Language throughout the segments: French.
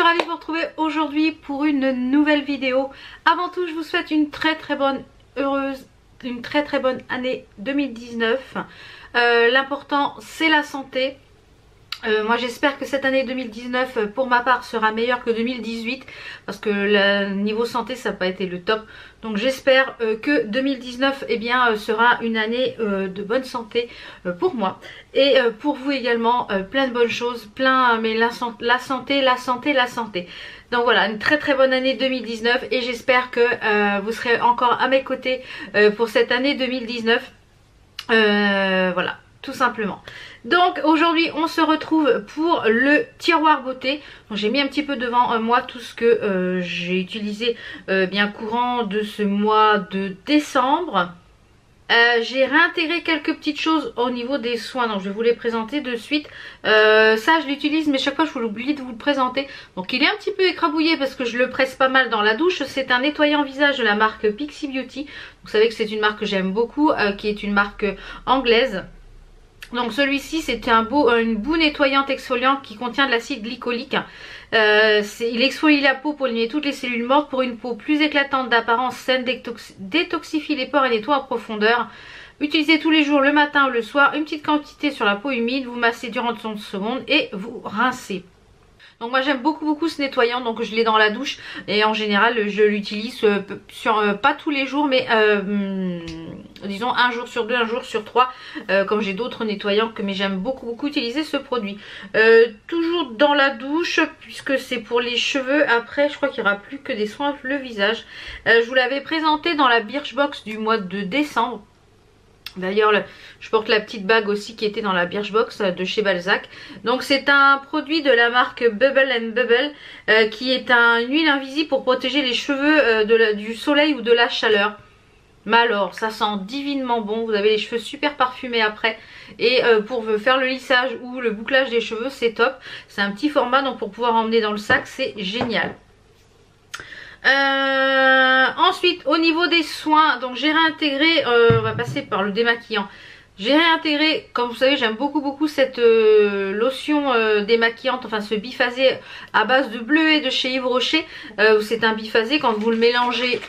ravie de vous retrouver aujourd'hui pour une nouvelle vidéo. Avant tout, je vous souhaite une très bonne année 2019. L'important, c'est la santé. Moi j'espère que cette année 2019 pour ma part sera meilleure que 2018 parce que le niveau santé ça n'a pas été le top, donc j'espère que 2019 sera une année de bonne santé pour moi et pour vous également, plein de bonnes choses, mais la santé. Donc voilà, une très bonne année 2019 et j'espère que vous serez encore à mes côtés pour cette année 2019. Voilà, tout simplement. Donc aujourd'hui on se retrouve pour le tiroir beauté. J'ai mis un petit peu devant moi tout ce que j'ai utilisé bien courant de ce mois de décembre. J'ai réintégré quelques petites choses au niveau des soins, donc je vais vous les présenter de suite. Ça je l'utilise mais chaque fois je vous l'oublie de vous le présenter. Donc il est un petit peu écrabouillé parce que je le presse pas mal dans la douche. C'est un nettoyant visage de la marque Pixi Beauty. Vous savez que c'est une marque que j'aime beaucoup, qui est une marque anglaise. Donc celui-ci c'est une boue nettoyante exfoliante qui contient de l'acide glycolique. Il exfolie la peau pour éliminer toutes les cellules mortes pour une peau plus éclatante, d'apparence saine, détoxifie les pores et nettoie en profondeur. Utilisez tous les jours, le matin ou le soir, une petite quantité sur la peau humide, vous massez durant 30 secondes et vous rincez. Donc moi j'aime beaucoup ce nettoyant, donc je l'ai dans la douche et en général je l'utilise pas tous les jours mais disons un jour sur deux, un jour sur trois, comme j'ai d'autres nettoyants mais j'aime beaucoup utiliser ce produit. Toujours dans la douche puisque c'est pour les cheveux. Après je crois qu'il n'y aura plus que des soins pour le visage. Je vous l'avais présenté dans la Birchbox du mois de décembre. D'ailleurs je porte la petite bague aussi qui était dans la Birchbox de chez Balzac. Donc c'est un produit de la marque Bubble & Bubble qui est une huile invisible pour protéger les cheveux du soleil ou de la chaleur. Mais alors ça sent divinement bon, vous avez les cheveux super parfumés après. Et pour faire le lissage ou le bouclage des cheveux c'est top. C'est un petit format, donc pour pouvoir emmener dans le sac c'est génial. Ensuite au niveau des soins, donc j'ai réintégré, on va passer par le démaquillant. J'ai réintégré, comme vous savez j'aime beaucoup cette lotion démaquillante, enfin ce biphasé à base de bleuet de chez Yves Rocher. C'est un biphasé, quand vous le mélangez,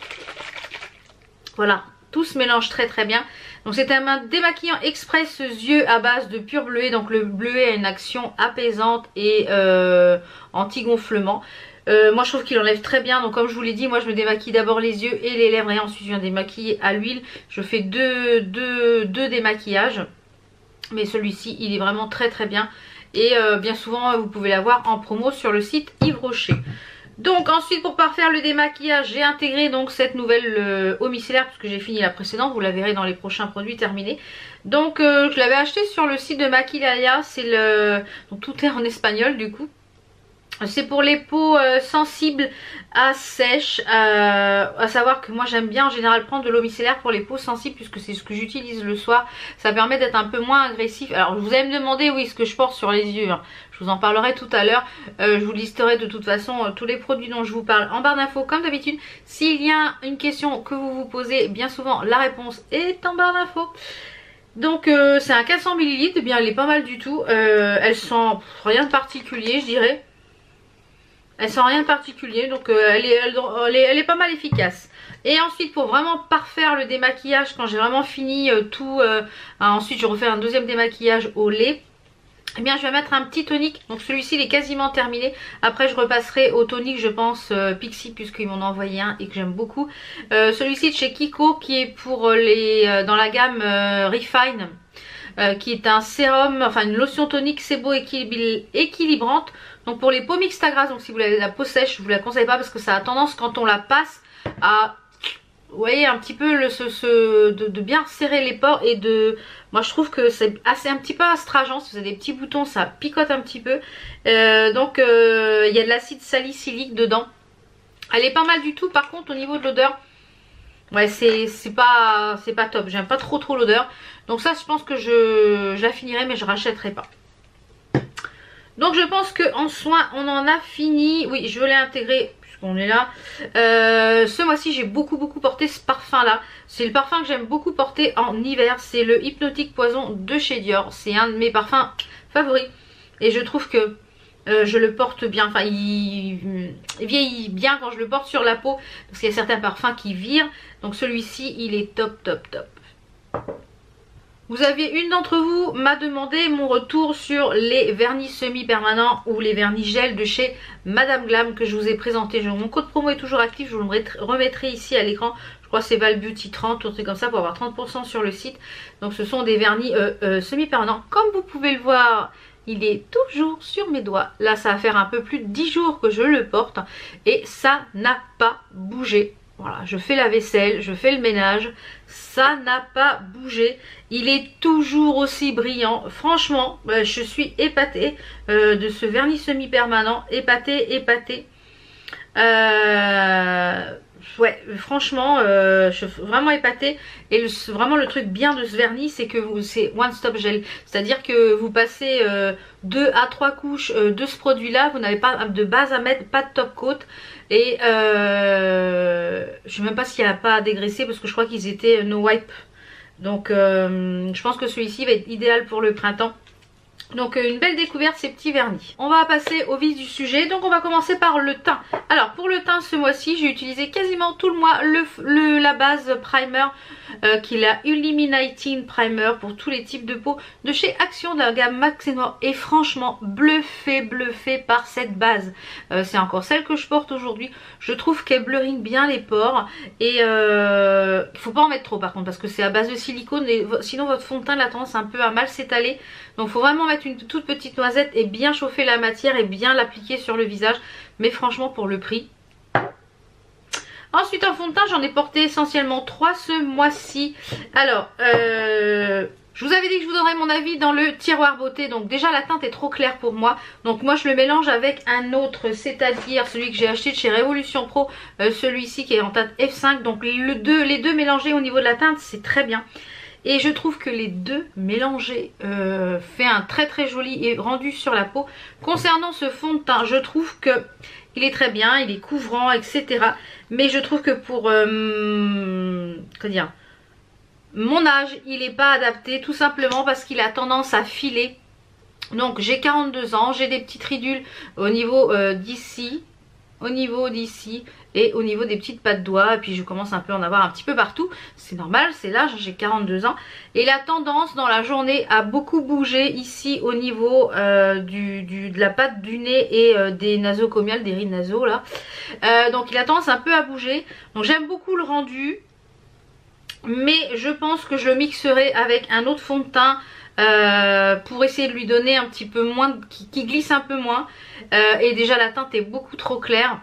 voilà, tout se mélange très bien. Donc c'est un démaquillant express yeux à base de pur bleuet. Donc le bleuet a une action apaisante et anti-gonflement. Moi je trouve qu'il enlève très bien. Donc comme je vous l'ai dit, moi je me démaquille d'abord les yeux et les lèvres et ensuite je viens démaquiller à l'huile. Je fais deux démaquillages. Mais celui-ci il est vraiment très bien. Et bien souvent vous pouvez l'avoir en promo sur le site Yves Rocher. Donc ensuite pour parfaire le démaquillage, j'ai intégré donc cette nouvelle eau micellaire parce que j'ai fini la précédente, vous la verrez dans les prochains produits terminés. Donc je l'avais acheté sur le site de Maquillaya, donc tout est en espagnol du coup. C'est pour les peaux sensibles à sèche, à savoir que moi j'aime bien en général prendre de l'eau micellaire pour les peaux sensibles puisque c'est ce que j'utilise le soir. Ça permet d'être un peu moins agressif. Alors vous allez me demander oui ce que je porte sur les yeux, hein. Je vous en parlerai tout à l'heure. Je vous listerai de toute façon tous les produits dont je vous parle en barre d'infos comme d'habitude. S'il y a une question que vous vous posez, bien souvent la réponse est en barre d'infos. Donc c'est un 400 ml, eh bien elle est pas mal du tout. Elle sent rien de particulier je dirais. Elle sent rien de particulier, donc elle est pas mal efficace. Et ensuite pour vraiment parfaire le démaquillage, quand j'ai vraiment fini tout, ensuite je refais un deuxième démaquillage au lait. Eh bien je vais mettre un petit tonique, donc celui-ci il est quasiment terminé. Après je repasserai au tonique je pense Pixi puisqu'ils m'en ont envoyé un et que j'aime beaucoup. Celui-ci de chez Kiko qui est pour dans la gamme Refine. Qui est un sérum, enfin une lotion tonique sebo équilibrante. Donc pour les peaux mixtes à grasse, donc si vous avez la peau sèche, je vous la conseille pas parce que ça a tendance quand on la passe à, vous voyez, un petit peu de bien serrer les pores et moi je trouve que c'est un petit peu astringent. Si vous avez des petits boutons ça picote un petit peu. Donc il y a de l'acide salicylique dedans. Elle est pas mal du tout. Par contre au niveau de l'odeur, ouais c'est pas top. J'aime pas trop l'odeur. Donc ça je pense que je la finirai mais je rachèterai pas. Donc je pense qu'en soins on en a fini. Oui je l'ai intégré puisqu'on est là. Ce mois-ci j'ai beaucoup porté ce parfum là. C'est le parfum que j'aime beaucoup porter en hiver. C'est le Hypnotique Poison de chez Dior. C'est un de mes parfums favoris. Et je trouve que je le porte bien, enfin il vieillit bien quand je le porte sur la peau, parce qu'il y a certains parfums qui virent. Donc celui-ci il est top top top. Vous aviez une d'entre vous m'a demandé mon retour sur les vernis semi-permanents ou les vernis gel de chez Madame Glam que je vous ai présenté. Mon code promo est toujours actif, je vous le remettrai ici à l'écran. Je crois que c'est Val Beauty 30 ou un truc comme ça pour avoir 30% sur le site. Donc ce sont des vernis semi-permanents. Comme vous pouvez le voir, il est toujours sur mes doigts. Là ça va faire un peu plus de 10 jours que je le porte et ça n'a pas bougé. Voilà, je fais la vaisselle, je fais le ménage, ça n'a pas bougé. Il est toujours aussi brillant. Franchement, je suis épatée de ce vernis semi-permanent. Épatée. Ouais, franchement, je suis vraiment épatée. Et vraiment le truc bien de ce vernis, c'est que c'est one stop gel. C'est-à-dire que vous passez 2 à 3 couches de ce produit-là. Vous n'avez pas de base à mettre, pas de top coat. Et je sais même pas s'il n'y a pas à dégraisser parce que je crois qu'ils étaient no wipe. Donc je pense que celui-ci va être idéal pour le printemps. Donc une belle découverte ces petits vernis. On va passer au vif du sujet. Donc on va commencer par le teint. Alors pour le teint ce mois-ci j'ai utilisé quasiment tout le mois la base primer qui est la Illuminating Primer pour tous les types de peau de chez Action de la gamme Max et Noir. Et franchement bluffé par cette base. C'est encore celle que je porte aujourd'hui. Je trouve qu'elle blurring bien les pores. Et il faut pas en mettre trop par contre parce que c'est à base de silicone. Et sinon votre fond de teint a tendance un peu à mal s'étaler. Donc il faut vraiment mettre une toute petite noisette et bien chauffer la matière et bien l'appliquer sur le visage. Mais franchement pour le prix. Ensuite en fond de teint j'en ai porté essentiellement 3 ce mois-ci. Alors je vous avais dit que je vous donnerais mon avis dans le tiroir beauté. Donc déjà la teinte est trop claire pour moi. Donc moi je le mélange avec un autre, c'est-à-dire celui que j'ai acheté de chez Révolution Pro. Celui-ci qui est en teinte F5. Donc les deux mélangés au niveau de la teinte c'est très bien. Et je trouve que les deux mélangés fait un très joli rendu sur la peau. Concernant ce fond de teint, je trouve que il est très bien, il est couvrant, etc. Mais je trouve que pour comment dire, mon âge, il n'est pas adapté tout simplement parce qu'il a tendance à filer. Donc j'ai 42 ans, j'ai des petites ridules au niveau d'ici. Et au niveau des petites pattes de doigts, et puis je commence un peu à en avoir un petit peu partout. C'est normal, c'est l'âge, j'ai 42 ans. Et la tendance dans la journée à beaucoup bouger ici au niveau de la patte du nez et des nasocomiales, des rides nasaux là. Donc il a tendance un peu à bouger. Donc j'aime beaucoup le rendu. Mais je pense que je le mixerai avec un autre fond de teint. Pour essayer de lui donner un petit peu moins, qui glisse un peu moins. Et déjà la teinte est beaucoup trop claire.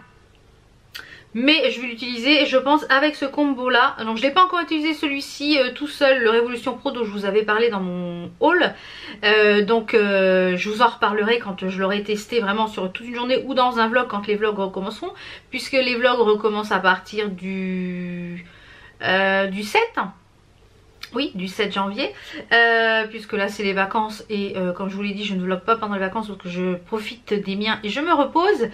Mais je vais l'utiliser je pense avec ce combo là. Donc je n'ai pas encore utilisé celui-ci tout seul, le Révolution Pro dont je vous avais parlé dans mon haul. Je vous en reparlerai quand je l'aurai testé vraiment sur toute une journée ou dans un vlog quand les vlogs recommenceront. Puisque les vlogs recommencent à partir du 7. Oui, du 7 janvier, puisque là c'est les vacances et comme je vous l'ai dit, je ne vlog pas pendant les vacances parce que je profite des miens et je me repose.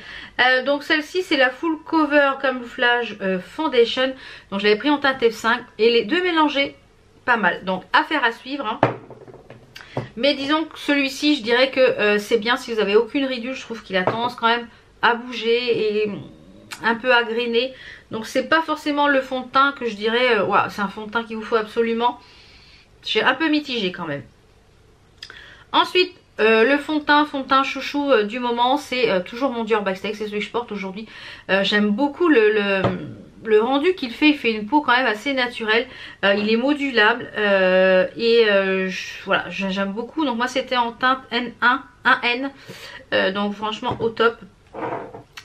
Donc celle-ci c'est la Full Cover Camouflage Foundation, donc je l'avais pris en teinte F5 et les deux mélangés, pas mal. Donc affaire à suivre. Hein. Mais disons que celui-ci, je dirais que c'est bien si vous avez aucune ridule, je trouve qu'il a tendance quand même à bouger et un peu à grainer. Donc c'est pas forcément le fond de teint que je dirais c'est un fond de teint qu'il vous faut absolument. J'ai un peu mitigé quand même. Ensuite le fond de teint chouchou du moment, c'est toujours mon Dior Backstage, c'est celui que je porte aujourd'hui. J'aime beaucoup le rendu qu'il fait, il fait une peau quand même assez naturelle. Il est modulable voilà, j'aime beaucoup. Donc moi c'était en teinte N1, 1N, donc franchement au top.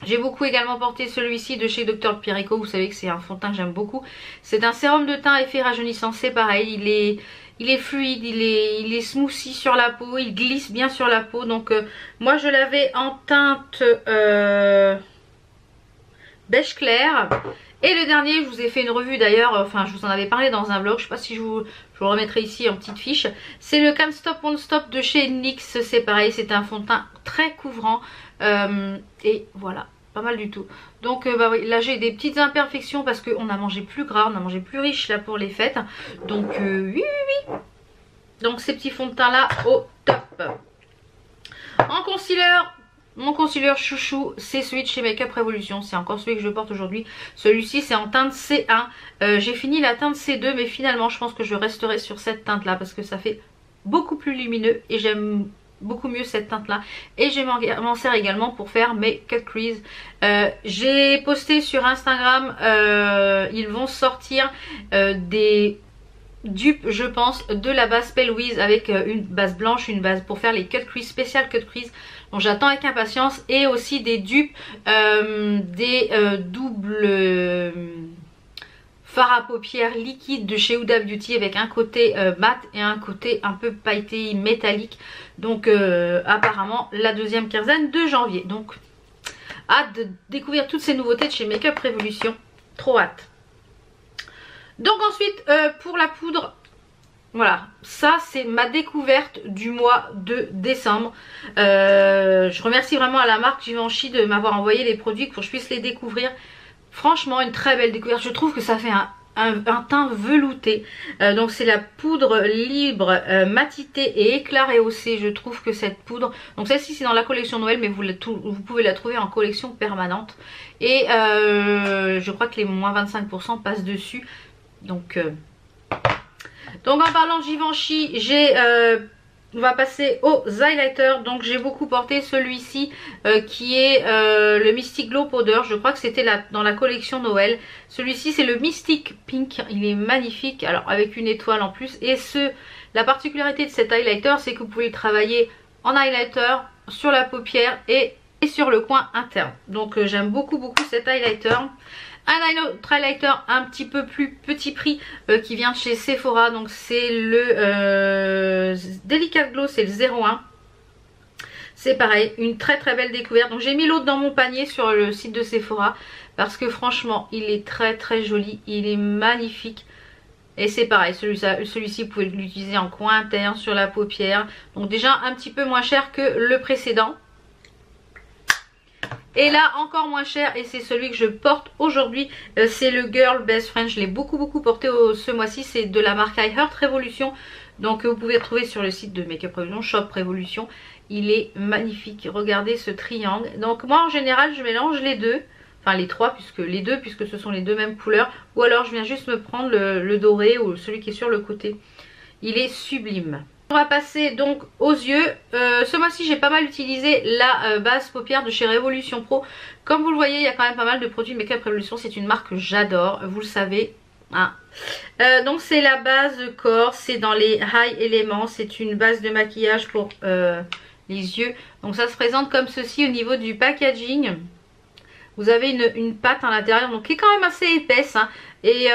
J'ai beaucoup également porté celui-ci de chez Dr Pirrico. Vous savez que c'est un fond de teint que j'aime beaucoup. C'est un sérum de teint effet rajeunissant. C'est pareil, il est fluide, il est smoothie sur la peau, il glisse bien sur la peau. Donc moi je l'avais en teinte beige clair. Et le dernier, je vous ai fait une revue d'ailleurs, enfin je vous en avais parlé dans un vlog, je sais pas si je vous le remettrai ici en petite fiche. C'est le Can't Stop Won't Stop de chez NYX, c'est pareil, c'est un fond de teint très couvrant. Et voilà, pas mal du tout. Donc bah oui, là j'ai des petites imperfections parce qu'on a mangé plus gras, on a mangé plus riche là pour les fêtes. Donc oui. Donc ces petits fonds de teint là au top. En concealer, mon concealer chouchou, c'est celui de chez Makeup Revolution. C'est encore celui que je porte aujourd'hui. Celui-ci, c'est en teinte C1. J'ai fini la teinte C2, mais finalement, je pense que je resterai sur cette teinte-là parce que ça fait beaucoup plus lumineux et j'aime beaucoup mieux cette teinte-là. Et je m'en sers également pour faire mes cut crease. J'ai posté sur Instagram, ils vont sortir des dupes, je pense, de la base Pale Wiz avec une base blanche, une base pour faire les cut crease, spécial cut crease. Donc j'attends avec impatience, et aussi des dupes, des doubles fard à paupières liquide de chez Huda Beauty avec un côté mat et un côté un peu pailleté métallique. Donc apparemment la deuxième quinzaine de janvier. Donc hâte de découvrir toutes ces nouveautés de chez Makeup Revolution. Trop hâte. Donc ensuite pour la poudre, voilà, ça c'est ma découverte du mois de décembre. Je remercie vraiment à la marque Givenchy de m'avoir envoyé les produits pour que je puisse les découvrir. Franchement une très belle découverte, je trouve que ça fait un teint velouté. Donc c'est la poudre libre matité et éclat rehaussé. Je trouve que cette poudre, donc celle-ci c'est dans la collection Noël, mais vous pouvez la trouver en collection permanente. Et je crois que les moins 25% passent dessus. Donc en parlant de Givenchy, on va passer aux highlighters. Donc j'ai beaucoup porté celui-ci qui est le Mystic Glow Powder. Je crois que c'était dans la collection Noël. Celui-ci c'est le Mystic Pink. Il est magnifique, alors avec une étoile en plus. Et la particularité de cet highlighter, c'est que vous pouvez le travailler en highlighter, sur la paupière et sur le coin interne. Donc j'aime beaucoup cet highlighter. Un autre highlighter un petit peu plus petit prix qui vient de chez Sephora. Donc c'est le Delicate Glow, c'est le 01. C'est pareil, une très belle découverte. Donc j'ai mis l'autre dans mon panier sur le site de Sephora parce que franchement il est très joli, il est magnifique. Et c'est pareil, celui-ci vous pouvez l'utiliser en coin interne, sur la paupière. Donc déjà un petit peu moins cher que le précédent. Et là encore moins cher, et c'est celui que je porte aujourd'hui, c'est le Girl Best Friend. Je l'ai beaucoup porté ce mois-ci, c'est de la marque I Heart Revolution. Donc vous pouvez le trouver sur le site de Makeup Revolution, Shop Revolution. Il est magnifique, regardez ce triangle. Donc moi en général je mélange les deux, enfin les trois puisque ce sont les deux mêmes couleurs. Ou alors je viens juste me prendre le doré ou celui qui est sur le côté. Il est sublime. On va passer donc aux yeux. Ce mois-ci j'ai pas mal utilisé la base paupière de chez Revolution Pro. Comme vous le voyez, il y a quand même pas mal de produits Makeup Revolution. C'est une marque que j'adore, vous le savez. Hein. Donc c'est la base corps, c'est dans les High Elements. C'est une base de maquillage pour les yeux. Donc ça se présente comme ceci au niveau du packaging. Vous avez une pâte à l'intérieur, donc qui est quand même assez épaisse. Hein. Et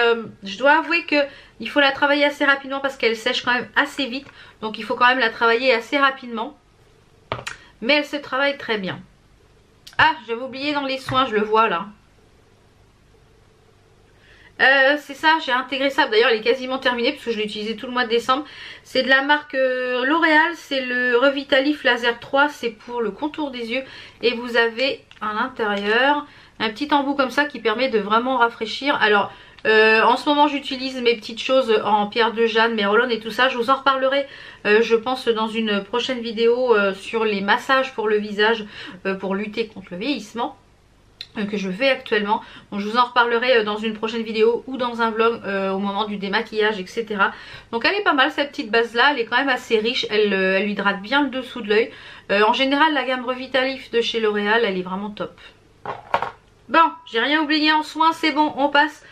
je dois avouer que il faut la travailler assez rapidement parce qu'elle sèche quand même assez vite. Donc il faut quand même la travailler assez rapidement. Mais elle se travaille très bien. Ah, j'avais oublié dans les soins, je le vois là. C'est ça, j'ai intégré ça. D'ailleurs, elle est quasiment terminée parce que je l'ai utilisé tout le mois de décembre. C'est de la marque L'Oréal. C'est le Revitalif Laser 3. C'est pour le contour des yeux. Et vous avez à l'intérieur un petit embout comme ça qui permet de vraiment rafraîchir. Alors, en ce moment, j'utilise mes petites choses en pierre de Jeanne, mes roll-on et tout ça. Je vous en reparlerai, je pense, dans une prochaine vidéo sur les massages pour le visage pour lutter contre le vieillissement. Que je fais actuellement. Donc je vous en reparlerai dans une prochaine vidéo ou dans un vlog au moment du démaquillage, etc. Donc elle est pas mal cette petite base là, elle est quand même assez riche, elle hydrate bien le dessous de l'œil. En général la gamme Revitalif de chez L'Oréal elle est vraiment top. Bon, j'ai rien oublié en soins, c'est bon, on passe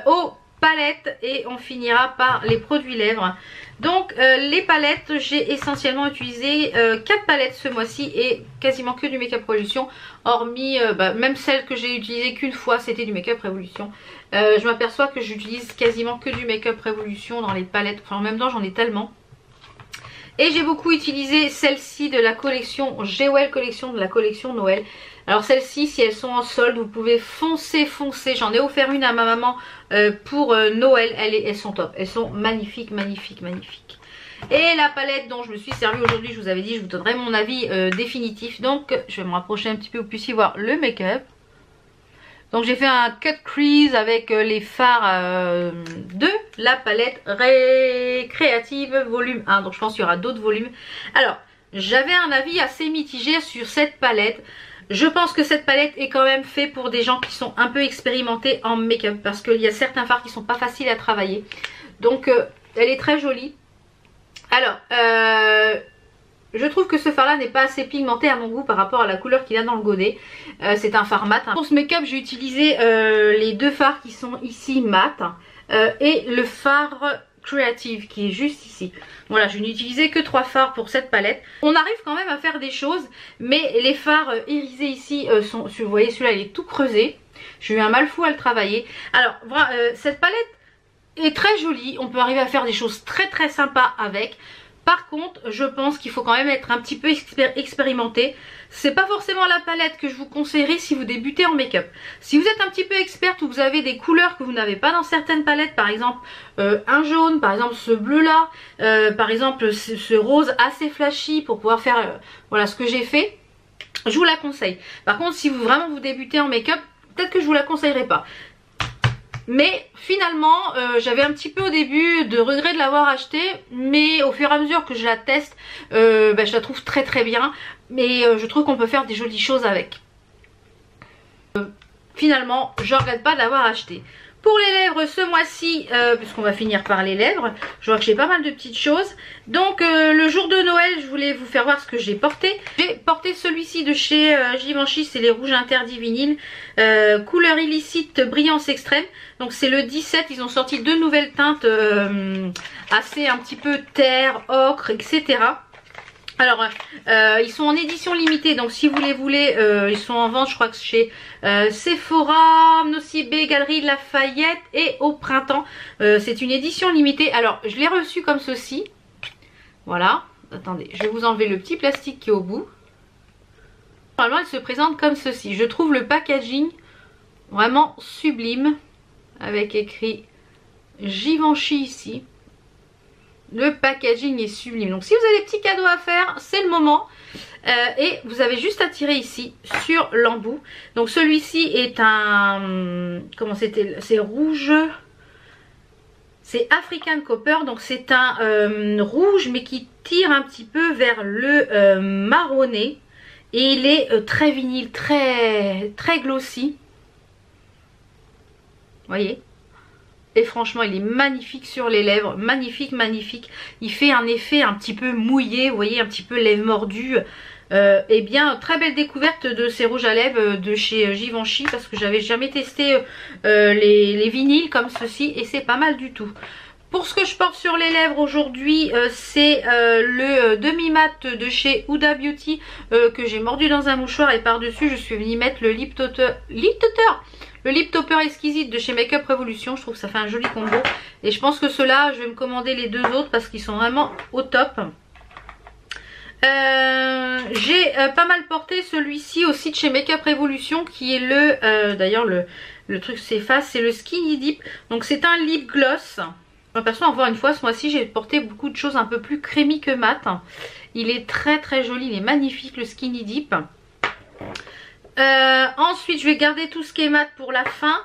aux palettes et on finira par les produits lèvres. Donc les palettes, j'ai essentiellement utilisé 4 palettes ce mois-ci et quasiment que du Makeup Revolution, hormis même celle que j'ai utilisée qu'une fois, c'était du Makeup Revolution. Je m'aperçois que j'utilise quasiment que du Makeup Revolution dans les palettes, enfin en même temps j'en ai tellement. Et j'ai beaucoup utilisé celle-ci de la collection Jewel Collection, de la collection Noël. Alors celles-ci, si elles sont en solde, vous pouvez foncer. J'en ai offert une à ma maman pour Noël. Elles sont top. Elles sont magnifiques. Et la palette dont je me suis servie aujourd'hui, je vous avais dit, je vous donnerai mon avis définitif. Donc je vais me rapprocher un petit peu pour que vous puissiez voir le make-up. Donc j'ai fait un cut crease avec les fards de la palette Créative volume 1. Donc je pense qu'il y aura d'autres volumes. Alors j'avais un avis assez mitigé sur cette palette. Je pense que cette palette est quand même faite pour des gens qui sont un peu expérimentés en make-up, parce qu'il y a certains fards qui sont pas faciles à travailler. Donc elle est très jolie. Alors je trouve que ce fard là n'est pas assez pigmenté à mon goût par rapport à la couleur qu'il a dans le godet. C'est un fard mat. Pour ce make-up j'ai utilisé les deux fards qui sont ici mat et le fard Creative qui est juste ici. Voilà, je n'ai utilisé que 3 fards pour cette palette. On arrive quand même à faire des choses, mais les fards irisés ici sont, vous voyez celui-là il est tout creusé. J'ai eu un mal fou à le travailler. Alors voilà, cette palette est très jolie, on peut arriver à faire des choses très très sympas avec. Par contre, je pense qu'il faut quand même être un petit peu expérimenté. C'est pas forcément la palette que je vous conseillerais si vous débutez en make-up. Si vous êtes un petit peu experte ou vous avez des couleurs que vous n'avez pas dans certaines palettes, par exemple un jaune, par exemple ce bleu là, par exemple ce rose assez flashy pour pouvoir faire voilà ce que j'ai fait, je vous la conseille. Par contre, si vous vraiment vous débutez en make-up, peut-être que je vous la conseillerais pas. Mais finalement j'avais un petit peu au début de regret de l'avoir acheté, mais au fur et à mesure que je la teste je la trouve très très bien, mais je trouve qu'on peut faire des jolies choses avec. Finalement je regrette pas de l'avoir acheté. Pour les lèvres ce mois-ci, puisqu'on va finir par les lèvres, je vois que j'ai pas mal de petites choses. Donc le jour de Noël, je voulais vous faire voir ce que j'ai porté. J'ai porté celui-ci de chez Givenchy, c'est les rouges interdits vinyle, couleur illicite brillance extrême. Donc c'est le 17, ils ont sorti 2 nouvelles teintes assez un petit peu terre, ocre, etc. Alors ils sont en édition limitée, donc si vous les voulez ils sont en vente je crois que chez Sephora, Nocibé, Galerie Lafayette et au printemps. C'est une édition limitée. Alors je l'ai reçu comme ceci. Voilà, attendez, je vais vous enlever le petit plastique qui est au bout. Normalement elle se présente comme ceci. Je trouve le packaging vraiment sublime, avec écrit Givenchy ici. Le packaging est sublime. Donc si vous avez des petits cadeaux à faire, c'est le moment. Et vous avez juste à tirer ici sur l'embout. Donc celui-ci est un... Comment c'était? C'est rouge. C'est African Copper. Donc c'est un rouge mais qui tire un petit peu vers le marronné. Et il est très vinyle, très glossy. Vous voyez? Et franchement il est magnifique sur les lèvres, magnifique, magnifique. Il fait un effet un petit peu mouillé, vous voyez, un petit peu lèvres mordues. Et bien très belle découverte de ces rouges à lèvres de chez Givenchy, parce que j'avais jamais testé les vinyles comme ceci et c'est pas mal du tout. Pour ce que je porte sur les lèvres aujourd'hui, c'est le demi-mat de chez Huda Beauty que j'ai mordu dans un mouchoir, et par dessus je suis venue mettre le lip topper. Le lip topper exquisite de chez Makeup Revolution. Je trouve que ça fait un joli combo. Et je pense que ceux-là, je vais me commander les 2 autres parce qu'ils sont vraiment au top. J'ai pas mal porté celui-ci aussi de chez Makeup Revolution, qui est le... D'ailleurs le truc s'efface, c'est le Skinny Dip. Donc c'est un lip gloss. Perso, encore une fois, ce mois-ci j'ai porté beaucoup de choses un peu plus crémy que mat. Il est très très joli, il est magnifique le Skinny Dip. Ensuite je vais garder tout ce qui est mat pour la fin.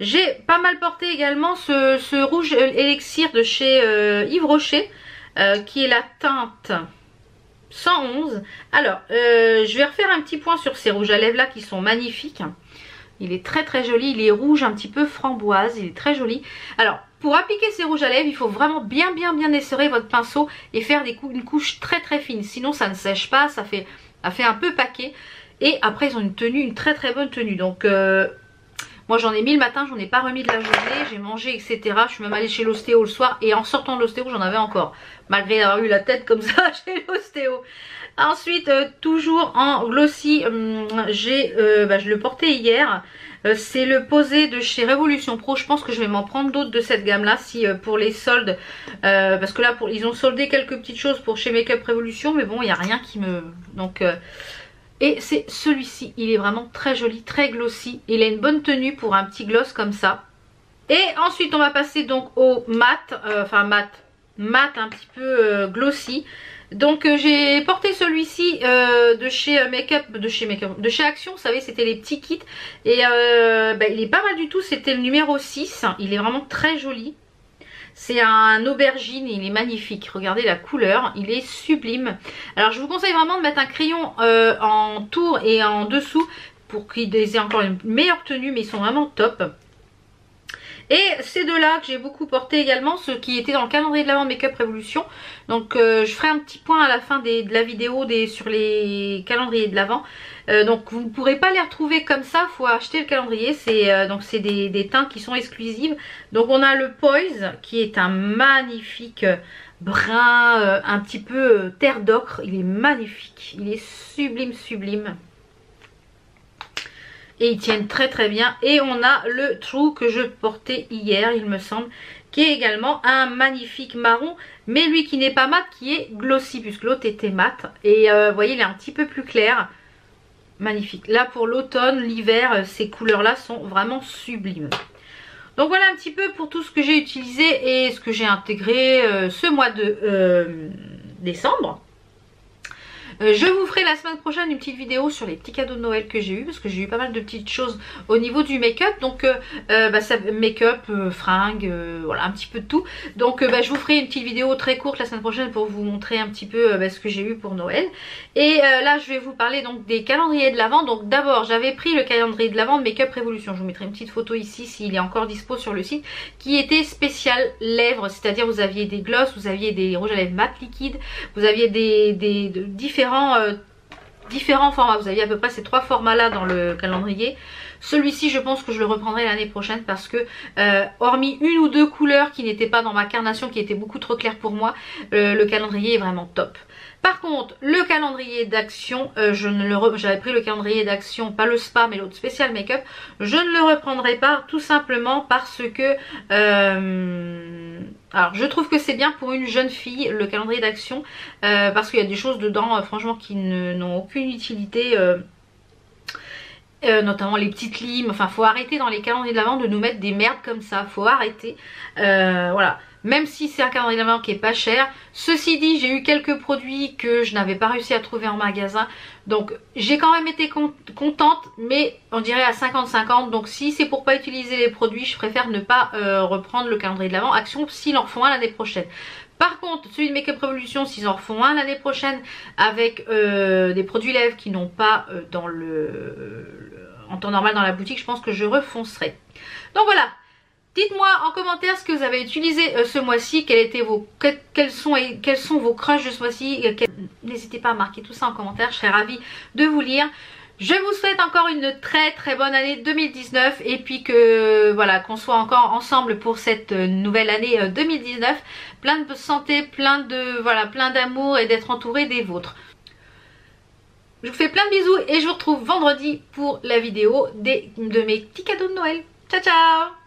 J'ai pas mal porté également ce rouge élixir de chez Yves Rocher, qui est la teinte 111. Alors je vais refaire un petit point sur ces rouges à lèvres là qui sont magnifiques. Il est très très joli, il est rouge un petit peu framboise, il est très joli. Alors pour appliquer ces rouges à lèvres, il faut vraiment bien essorer votre pinceau et faire une couche très très fine, sinon ça ne sèche pas, ça fait un peu paquet. Et après ils ont une très très bonne tenue. Donc moi j'en ai mis le matin, j'en ai pas remis de la journée, j'ai mangé etc. Je suis même allée chez l'ostéo le soir et en sortant de l'ostéo j'en avais encore, malgré avoir eu la tête comme ça chez l'ostéo. Ensuite toujours en glossy, je le portais hier. C'est le posé de chez Révolution Pro. Je pense que je vais m'en prendre d'autres de cette gamme là si pour les soldes, parce que là ils ont soldé quelques petites choses pour chez Makeup Revolution, mais bon il n'y a rien qui me... Donc et c'est celui-ci, il est vraiment très joli, très glossy. Il a une bonne tenue pour un petit gloss comme ça. Et ensuite on va passer donc au mat, mat un petit peu glossy. Donc j'ai porté celui-ci de chez Action, vous savez c'était les petits kits. Et il est pas mal du tout, c'était le numéro 6, il est vraiment très joli. C'est un aubergine, il est magnifique. Regardez la couleur, il est sublime. Alors je vous conseille vraiment de mettre un crayon en tour et en dessous pour qu'ils aient encore une meilleure tenue, mais ils sont vraiment top. Et ces deux-là que j'ai beaucoup porté également, ceux qui étaient dans le calendrier de l'Avent Make-up Révolution. Donc je ferai un petit point à la fin de la vidéo sur les calendriers de l'Avent. Donc vous ne pourrez pas les retrouver comme ça, il faut acheter le calendrier. C'est des teintes qui sont exclusives. Donc on a le Poise qui est un magnifique brun, un petit peu terre d'ocre. Il est magnifique, il est sublime, sublime. Et ils tiennent très très bien. Et on a le True que je portais hier, il me semble, qui est également un magnifique marron, mais lui qui n'est pas mat, qui est glossy, puisque l'autre était mat. Et vous voyez, il est un petit peu plus clair. Magnifique. Là pour l'automne, l'hiver, ces couleurs là sont vraiment sublimes. Donc voilà un petit peu pour tout ce que j'ai utilisé et ce que j'ai intégré ce mois de décembre. Je vous ferai la semaine prochaine une petite vidéo sur les petits cadeaux de Noël que j'ai eu, parce que j'ai eu pas mal de petites choses au niveau du make-up. Donc make-up, fringues, voilà un petit peu de tout. Donc je vous ferai une petite vidéo très courte la semaine prochaine pour vous montrer un petit peu ce que j'ai eu pour Noël. Et là je vais vous parler donc des calendriers de l'Avent. Donc d'abord j'avais pris le calendrier de l'Avent de Make-up Révolution. Je vous mettrai une petite photo ici s'il est encore dispo sur le site, qui était spécial lèvres, c'est-à-dire vous aviez des glosses, vous aviez des rouges à lèvres mat liquides, vous aviez différents formats. Vous aviez à peu près ces trois formats là dans le calendrier. Celui-ci je pense que je le reprendrai l'année prochaine parce que hormis une ou deux couleurs qui n'étaient pas dans ma carnation, qui étaient beaucoup trop claires pour moi, le calendrier est vraiment top. Par contre le calendrier d'action, j'avais pris le calendrier d'action, pas le spa mais l'autre spécial make-up, je ne le reprendrai pas tout simplement parce que alors je trouve que c'est bien pour une jeune fille le calendrier d'action, parce qu'il y a des choses dedans franchement qui n'ont aucune utilité, notamment les petites limes. Enfin faut arrêter dans les calendriers de l'Avent de nous mettre des merdes comme ça, faut arrêter. Voilà, même si c'est un calendrier de l'Avent qui est pas cher. Ceci dit, j'ai eu quelques produits que je n'avais pas réussi à trouver en magasin, donc j'ai quand même été contente, mais on dirait à 50-50. donc si c'est pour pas utiliser les produits, je préfère ne pas reprendre le calendrier de l'Avent Action s'ils en refont un l'année prochaine. Par contre celui de Make-up Révolution, s'ils en refont un l'année prochaine avec des produits lèvres qui n'ont pas en temps normal dans la boutique, je pense que je refoncerai. Donc voilà, dites-moi en commentaire ce que vous avez utilisé ce mois-ci, quels sont vos crushs de ce mois-ci. N'hésitez pas à marquer tout ça en commentaire, je serais ravie de vous lire. Je vous souhaite encore une très très bonne année 2019 et puis que voilà, qu'on soit encore ensemble pour cette nouvelle année 2019, plein de santé, plein d'amour et d'être entouré des vôtres. Je vous fais plein de bisous et je vous retrouve vendredi pour la vidéo de mes petits cadeaux de Noël. Ciao ciao.